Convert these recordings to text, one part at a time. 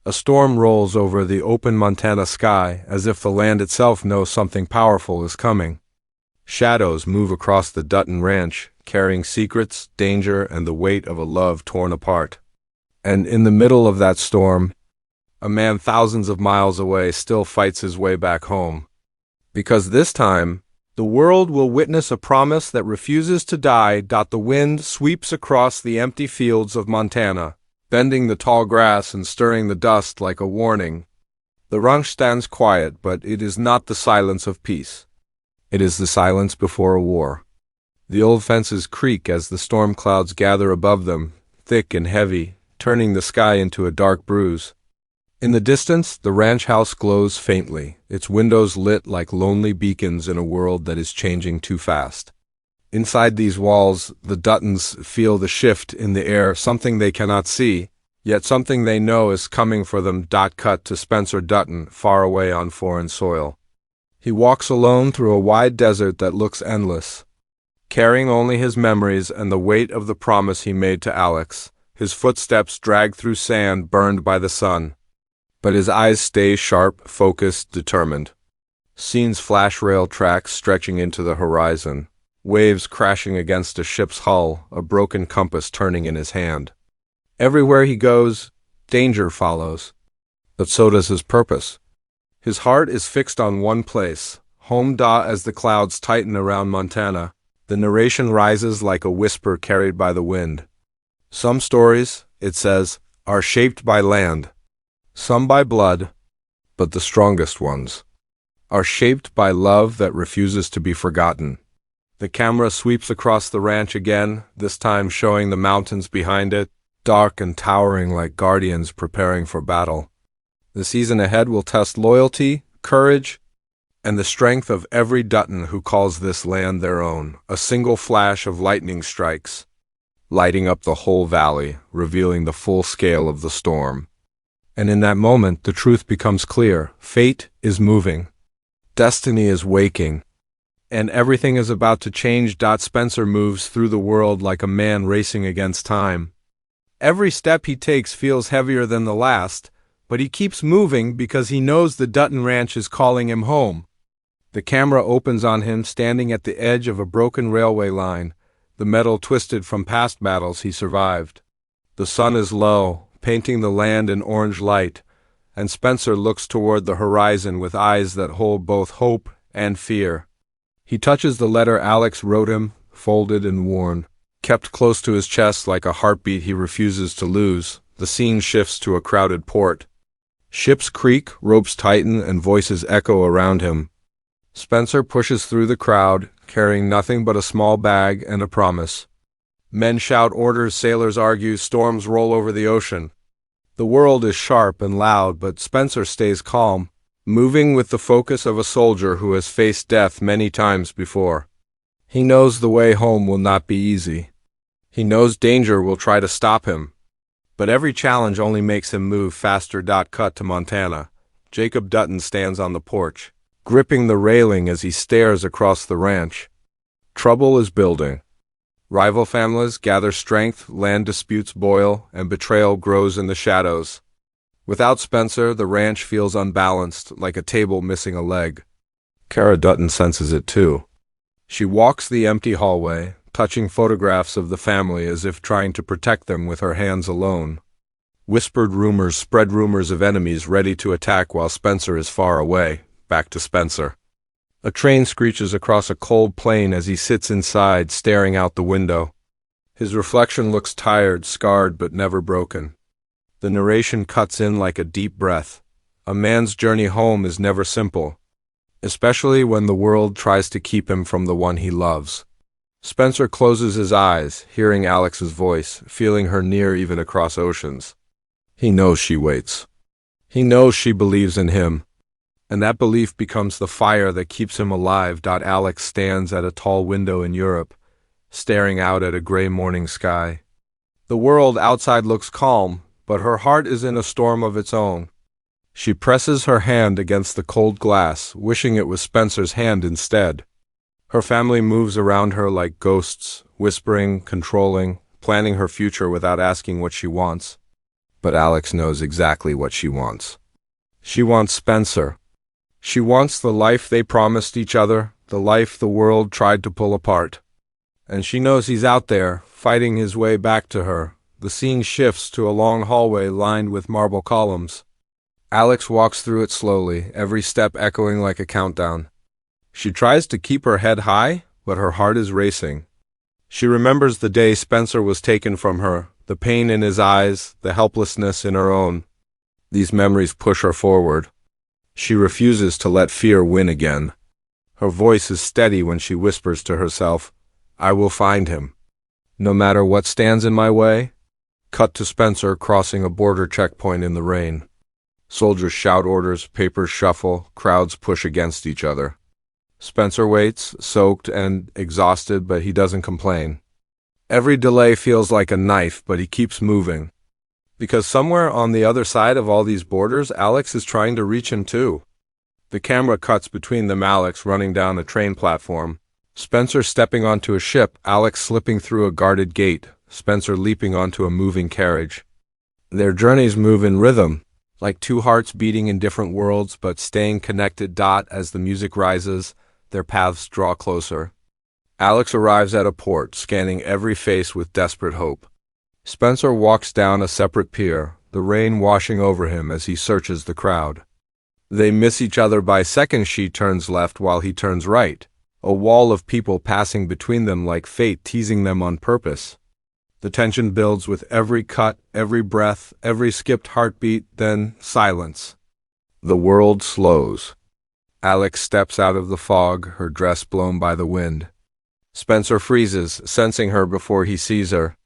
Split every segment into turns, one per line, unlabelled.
A storm rolls over the open Montana sky as if the land itself knows something powerful is coming. Shadows move across the Dutton ranch, carrying secrets, danger, and the weight of a love torn apart. And in the middle of that storm, a man thousands of miles away still fights his way back home. Because this time, the world will witness a promise that refuses to die. The wind sweeps across the empty fields of Montana, bending the tall grass and stirring the dust like a warning. The ranch stands quiet, but it is not the silence of peace. It is the silence before a war. The old fences creak as the storm clouds gather above them, thick and heavy, turning the sky into a dark bruise. In the distance, the ranch house glows faintly, its windows lit like lonely beacons in a world that is changing too fast. Inside these walls, the Duttons feel the shift in the air, something they cannot see, yet something they know is coming for them. Cut to Spencer Dutton, far away on foreign soil. He walks alone through a wide desert that looks endless, carrying only his memories and the weight of the promise he made to Alex. His footsteps drag through sand burned by the sun, but his eyes stay sharp, focused, determined. Scenes flash, rail tracks stretching into the horizon, waves crashing against a ship's hull, a broken compass turning in his hand. Everywhere he goes, danger follows, but so does his purpose. His heart is fixed on one place, home. As the clouds tighten around Montana, the narration rises like a whisper carried by the wind. Some stories, it says, are shaped by land, some by blood, but the strongest ones are shaped by love that refuses to be forgotten. The camera sweeps across the ranch again, this time showing the mountains behind it, dark and towering like guardians preparing for battle. The season ahead will test loyalty, courage, and the strength of every Dutton who calls this land their own. A single flash of lightning strikes, lighting up the whole valley, revealing the full scale of the storm. And in that moment, the truth becomes clear. Fate is moving. Destiny is waking. And everything is about to change. Spencer moves through the world like a man racing against time. Every step he takes feels heavier than the last, but he keeps moving because he knows the Dutton ranch is calling him home. The camera opens on him standing at the edge of a broken railway line, the metal twisted from past battles he survived. The sun is low, painting the land in orange light, and Spencer looks toward the horizon with eyes that hold both hope and fear. He touches the letter Alex wrote him, folded and worn, kept close to his chest like a heartbeat he refuses to lose. The scene shifts to a crowded port. Ships creak, ropes tighten, and voices echo around him. Spencer pushes through the crowd, carrying nothing but a small bag and a promise. Men shout orders, sailors argue, storms roll over the ocean. The world is sharp and loud, but Spencer stays calm, moving with the focus of a soldier who has faced death many times before. He knows the way home will not be easy. He knows danger will try to stop him. But every challenge only makes him move faster. Cut to Montana. Jacob Dutton stands on the porch, gripping the railing as he stares across the ranch. Trouble is building. Rival families gather strength, land disputes boil, and betrayal grows in the shadows. Without Spencer, the ranch feels unbalanced, like a table missing a leg. Kara Dutton senses it too. She walks the empty hallway, touching photographs of the family as if trying to protect them with her hands alone. Whispered rumors spread, rumors of enemies ready to attack while Spencer is far away. Back to Spencer. A train screeches across a cold plain as he sits inside, staring out the window. His reflection looks tired, scarred, but never broken. The narration cuts in like a deep breath. A man's journey home is never simple, especially when the world tries to keep him from the one he loves. Spencer closes his eyes, hearing Alex's voice, feeling her near even across oceans. He knows she waits. He knows she believes in him, and that belief becomes the fire that keeps him alive. Alex stands at a tall window in Europe, staring out at a gray morning sky. The world outside looks calm, but her heart is in a storm of its own. She presses her hand against the cold glass, wishing it was Spencer's hand instead. Her family moves around her like ghosts, whispering, controlling, planning her future without asking what she wants. But Alex knows exactly what she wants. She wants Spencer. She wants the life they promised each other, the life the world tried to pull apart. And she knows he's out there, fighting his way back to her. The scene shifts to a long hallway lined with marble columns. Alex walks through it slowly, every step echoing like a countdown. She tries to keep her head high, but her heart is racing. She remembers the day Spencer was taken from her, the pain in his eyes, the helplessness in her own. These memories push her forward. She refuses to let fear win again. Her voice is steady when she whispers to herself, "I will find him. No matter what stands in my way." Cut to Spencer crossing a border checkpoint in the rain. Soldiers shout orders, papers shuffle, crowds push against each other. Spencer waits, soaked and exhausted, but he doesn't complain. Every delay feels like a knife, but he keeps moving. Because somewhere on the other side of all these borders, Alex is trying to reach him too. The camera cuts between them, Alex running down a train platform. Spencer stepping onto a ship, Alex slipping through a guarded gate, Spencer leaping onto a moving carriage. Their journeys move in rhythm, like two hearts beating in different worlds but staying connected. As the music rises, their paths draw closer. Alex arrives at a port, scanning every face with desperate hope. Spencer walks down a separate pier, the rain washing over him as he searches the crowd. They miss each other by seconds. She turns left while he turns right, a wall of people passing between them like fate teasing them on purpose. The tension builds with every cut, every breath, every skipped heartbeat, then silence. The world slows. Alex steps out of the fog, her dress blown by the wind. Spencer freezes, sensing her before he sees her.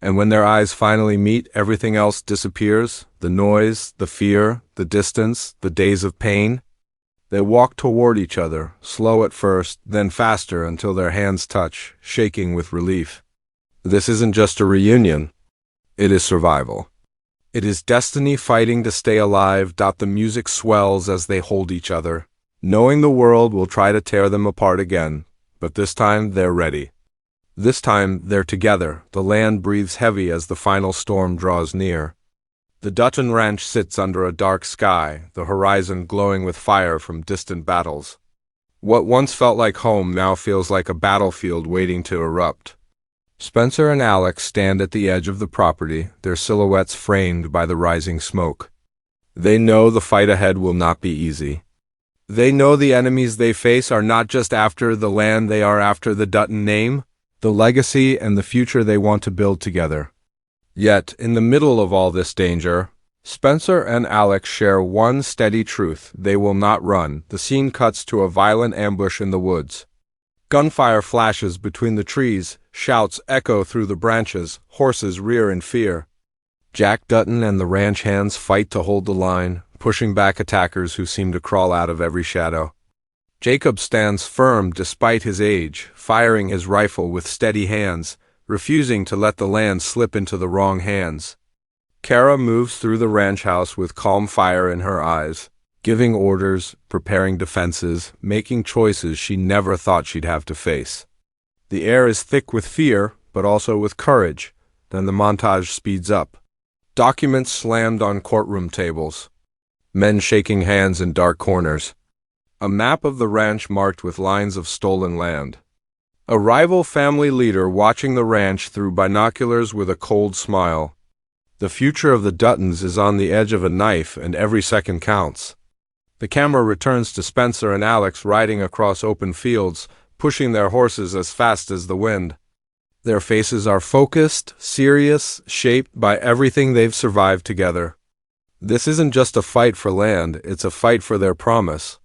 And when their eyes finally meet, everything else disappears. The noise, the fear, the distance, the days of pain. They walk toward each other, slow at first, then faster until their hands touch, shaking with relief. This isn't just a reunion. It is survival. It is destiny fighting to stay alive. The music swells as they hold each other, knowing the world will try to tear them apart again, but this time they're ready. This time they're together. The land breathes heavy as the final storm draws near. The Dutton ranch sits under a dark sky, the horizon glowing with fire from distant battles. What once felt like home now feels like a battlefield waiting to erupt. Spencer and Alex stand at the edge of the property, their silhouettes framed by the rising smoke. They know the fight ahead will not be easy. They know the enemies they face are not just after the land, they are after the Dutton name, the legacy, and the future they want to build together. Yet, in the middle of all this danger, Spencer and Alex share one steady truth: they will not run. The scene cuts to a violent ambush in the woods. Gunfire flashes between the trees, shouts echo through the branches, horses rear in fear. Jack Dutton and the ranch hands fight to hold the line, pushing back attackers who seem to crawl out of every shadow. Jacob stands firm despite his age, firing his rifle with steady hands, refusing to let the land slip into the wrong hands. Kara moves through the ranch house with calm fire in her eyes, giving orders, preparing defenses, making choices she never thought she'd have to face. The air is thick with fear, but also with courage. Then the montage speeds up. Documents slammed on courtroom tables. Men shaking hands in dark corners. A map of the ranch marked with lines of stolen land. A rival family leader watching the ranch through binoculars with a cold smile. The future of the Duttons is on the edge of a knife, and every second counts. The camera returns to Spencer and Alex riding across open fields, pushing their horses as fast as the wind. Their faces are focused, serious, shaped by everything they've survived together. This isn't just a fight for land, it's a fight for their promise.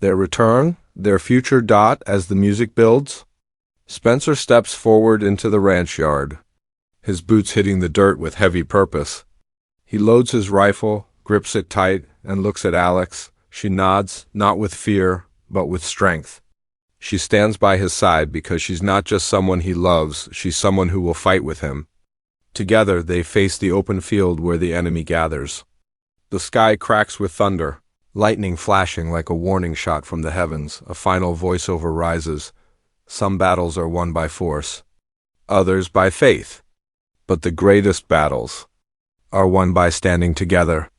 Their return, their future. As the music builds, Spencer steps forward into the ranch yard, his boots hitting the dirt with heavy purpose. He loads his rifle, grips it tight, and looks at Alex. She nods, not with fear, but with strength. She stands by his side because she's not just someone he loves, she's someone who will fight with him. Together, they face the open field where the enemy gathers. The sky cracks with thunder, lightning flashing like a warning shot from the heavens. A final voiceover rises. Some battles are won by force, others by faith. But the greatest battles are won by standing together.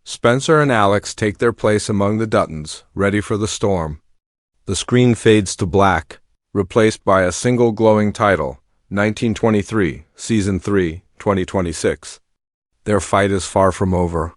Spencer and Alex take their place among the Duttons, ready for the storm. The screen fades to black, replaced by a single glowing title, 1923, Season 3, 2026. Their fight is far from over.